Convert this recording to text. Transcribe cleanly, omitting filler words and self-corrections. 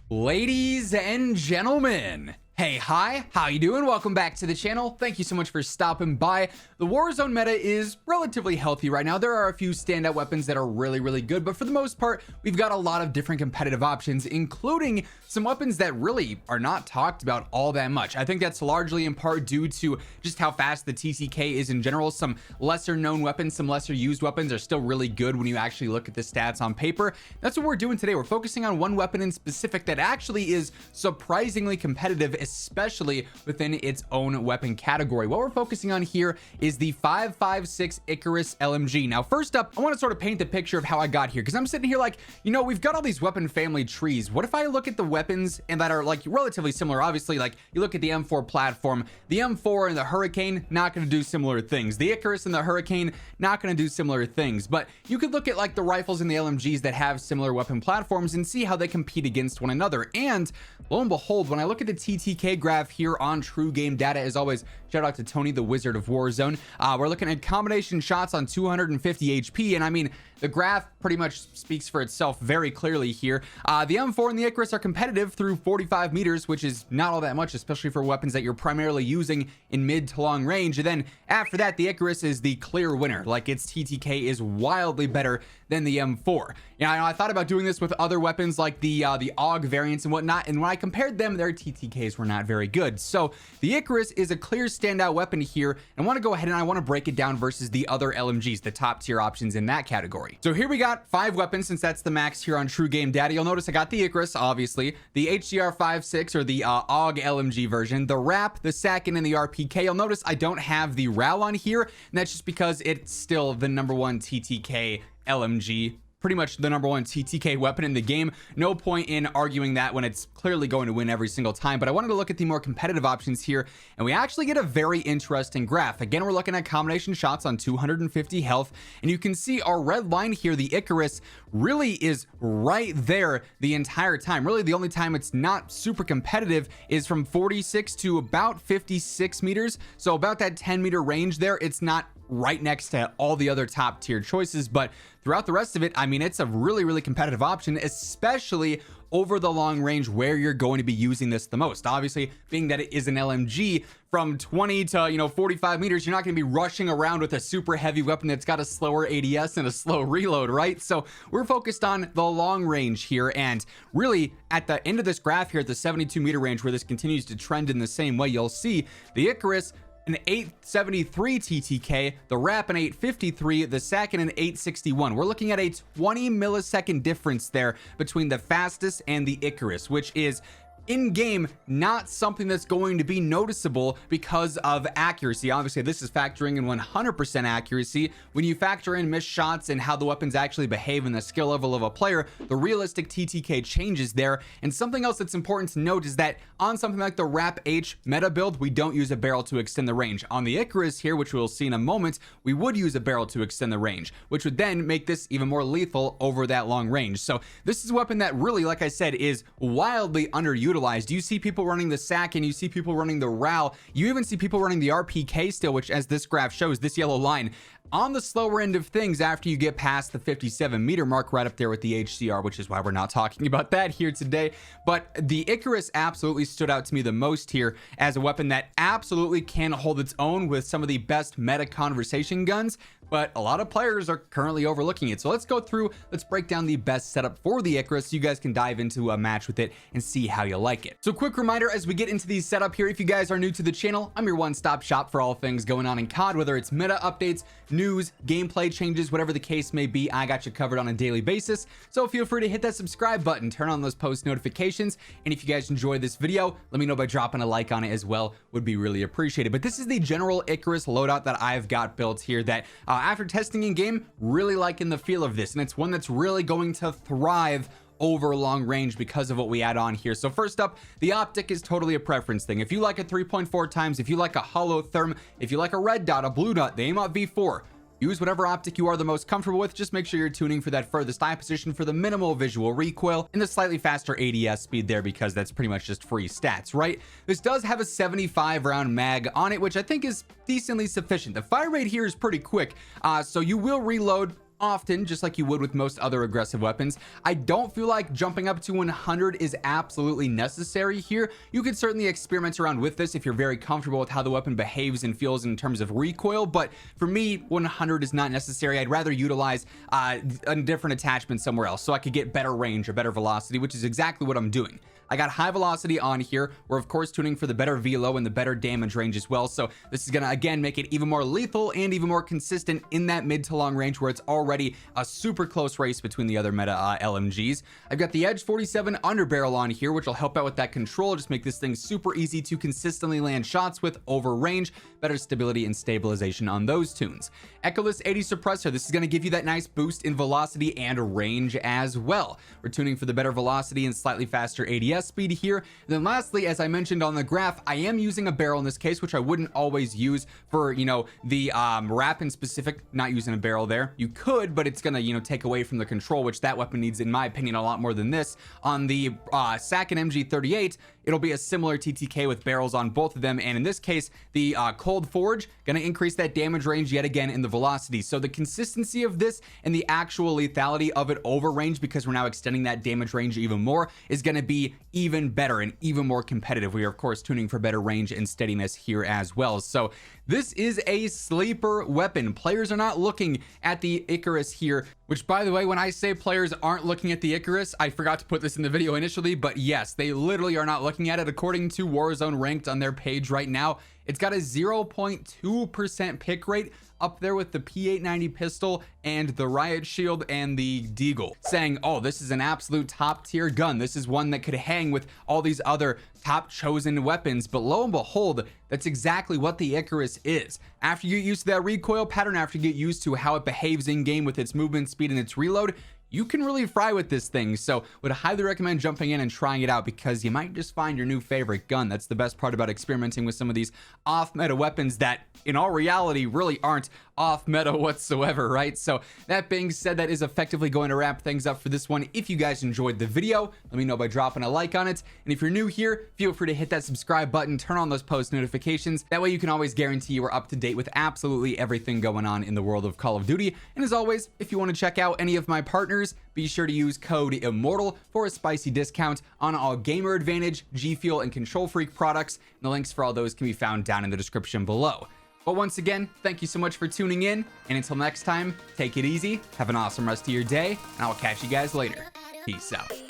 Ladies and gentlemen, hey, hi, how you doing? Welcome back to the channel. Thank you so much for stopping by. The Warzone meta is relatively healthy right now. There are a few standout weapons that are really good, but for the most part, we've got a lot of different competitive options, including some weapons that really are not talked about all that much. I think that's largely in part due to just how fast the TTK is in general. Some lesser known weapons, some lesser used weapons are still really good when you actually look at the stats on paper. That's what we're doing today. We're focusing on one weapon in specific that actually is surprisingly competitive, especially within its own weapon category. What we're focusing on here is the 5.56 Icarus LMG. Now, first up, I want to sort of paint the picture of how I got here, because I'm sitting here like, you know, we've got all these weapon family trees. What if I look at the weapons and that are like relatively similar? Obviously, like you look at the M4 platform, the M4 and the Hurricane, not going to do similar things. The Icarus and the Hurricane, not going to do similar things. But you could look at like the rifles and the LMGs that have similar weapon platforms and see how they compete against one another. And lo and behold, when I look at the TTK graph here on True Game Data, as always, shout out to Tony, the Wizard of Warzone. We're looking at combination shots on 250 HP, and I mean, the graph pretty much speaks for itself very clearly here. The M4 and the Icarus are competitive through 45 meters, which is not all that much, especially for weapons that you're primarily using in mid to long range. And then after that, the Icarus is the clear winner. Like, its TTK is wildly better than the M4. You know, I thought about doing this with other weapons like the AUG variants and whatnot, and when I compared them, their TTKs were not very good. So the Icarus is a clear standout weapon here, and I want to go ahead and I want to break it down versus the other LMGs, the top tier options in that category. So here we got 5 weapons, since that's the max here on True Game Data. You'll notice I got the Icarus, obviously, the HDR 5.6 or the AUG LMG version, the RAP, the SACN, and the RPK. You'll notice I don't have the RAL on here, and that's just because it's still the #1 TTK LMG, pretty much the #1 TTK weapon in the game. No point in arguing that when it's clearly going to win every single time. But I wanted to look at the more competitive options here, and we actually get a very interesting graph. Again, we're looking at combination shots on 250 health, and you can see our red line here, the Icarus, really is right there the entire time. Really, the only time it's not super competitive is from 46 to about 56 meters. So about that 10-meter range there. It's not right next to all the other top tier choices, but throughout the rest of it, I mean, it's a really competitive option, especially over the long range where you're going to be using this the most. Obviously, being that it is an LMG, from 20 to 45 meters, you're not going to be rushing around with a super heavy weapon that's got a slower ADS and a slow reload, right? So we're focused on the long range here, and really at the end of this graph here at the 72 meter range, where this continues to trend in the same way, you'll see the Icarus an 873 TTK, the RAP an 853, the SACN an 861. We're looking at a 20 millisecond difference there between the fastest and the Icarus, which is in game not something that's going to be noticeable because of accuracy. Obviously, this is factoring in 100% accuracy. When you factor in missed shots and how the weapons actually behave in the skill level of a player, the realistic TTK changes there. And something else that's important to note is that on something like the RAP H meta build, we don't use a barrel to extend the range. On the Icarus here, which we'll see in a moment, we would use a barrel to extend the range, which would then make this even more lethal over that long range. So this is a weapon that really, like I said, is wildly underutilized. You see people running the SACN, you see people running the RAL, you even see people running the RPK still, which, as this graph shows, this yellow line, on the slower end of things after you get past the 57 meter mark, right up there with the HCR, which is why we're not talking about that here today. But the Icarus absolutely stood out to me the most here as a weapon that absolutely can hold its own with some of the best meta conversation guns, but a lot of players are currently overlooking it. So let's go through, let's break down the best setup for the Icarus so you guys can dive into a match with it and see how you like it. So quick reminder as we get into these setup here, if you guys are new to the channel, I'm your one-stop shop for all things going on in COD, whether it's meta updates, news, gameplay changes, whatever the case may be, I got you covered on a daily basis. So feel free to hit that subscribe button, turn on those post notifications, and if you guys enjoyed this video, let me know by dropping a like on it as well, would be really appreciated. But this is the general Icarus loadout that I've got built here that after testing in game, really liking the feel of this, and it's one that's really going to thrive over long range because of what we add on here. So first up, the optic is totally a preference thing. If you like a 3.4 times, if you like a hollow therm, if you like a red dot, a blue dot, the AIM-OP V4, use whatever optic you are the most comfortable with. Just make sure you're tuning for that furthest eye position for the minimal visual recoil and the slightly faster ADS speed there, because that's pretty much just free stats, right? This does have a 75 round mag on it, which I think is decently sufficient. The fire rate here is pretty quick, so you will reload often, just like you would with most other aggressive weapons. I don't feel like jumping up to 100 is absolutely necessary here. You could certainly experiment around with this if you're very comfortable with how the weapon behaves and feels in terms of recoil, but for me, 100 is not necessary. I'd rather utilize a different attachment somewhere else so I could get better range or better velocity, which is exactly what I'm doing. I got high velocity on here. We're of course tuning for the better velo and the better damage range as well. So this is gonna again make it even more lethal and even more consistent in that mid to long range where it's already a super close race between the other meta LMGs. I've got the Edge 47 underbarrel on here, which will help out with that control, just make this thing super easy to consistently land shots with over range, better stability and stabilization on those tunes. Icarus 80 suppressor. This is gonna give you that nice boost in velocity and range as well. We're tuning for the better velocity and slightly faster ADS speed here. And then lastly, as I mentioned on the graph, I am using a barrel in this case, which I wouldn't always use for, you know, the wrap in specific. Not using a barrel there. You could, but it's gonna, you know, take away from the control, which that weapon needs, in my opinion, a lot more than this. On the Sakin MG38, it'll be a similar TTK with barrels on both of them, and in this case, the Cold Forge gonna increase that damage range yet again in the velocity. So the consistency of this and the actual lethality of it over range, because we're now extending that damage range even more, is gonna be even better and even more competitive. We are of course tuning for better range and steadiness here as well. So this is a sleeper weapon. Players are not looking at the Icarus here, which by the way, when I say players aren't looking at the Icarus, I forgot to put this in the video initially, but yes, they literally are not looking at it. According to Warzone ranked on their page right now, it's got a 0.2% pick rate, up there with the P890 pistol and the Riot Shield and the Deagle, saying, oh, this is an absolute top tier gun. This is one that could hang with all these other top chosen weapons. But lo and behold, that's exactly what the Icarus is. After you get used to that recoil pattern, after you get used to how it behaves in game with its movement speed and its reload, you can really fry with this thing. So would highly recommend jumping in and trying it out, because you might just find your new favorite gun. That's the best part about experimenting with some of these off meta weapons that in all reality really aren't off meta whatsoever, right? So that being said, that is effectively going to wrap things up for this one. If you guys enjoyed the video, let me know by dropping a like on it. And if you're new here, feel free to hit that subscribe button, turn on those post notifications. That way you can always guarantee you are up to date with absolutely everything going on in the world of Call of Duty. And as always, if you want to check out any of my partners, be sure to use code IMMORTAL for a spicy discount on all Gamer Advantage, G Fuel, and Control Freak products. And the links for all those can be found down in the description below. But once again, thank you so much for tuning in, and until next time, take it easy, have an awesome rest of your day, and I'll catch you guys later. Peace out.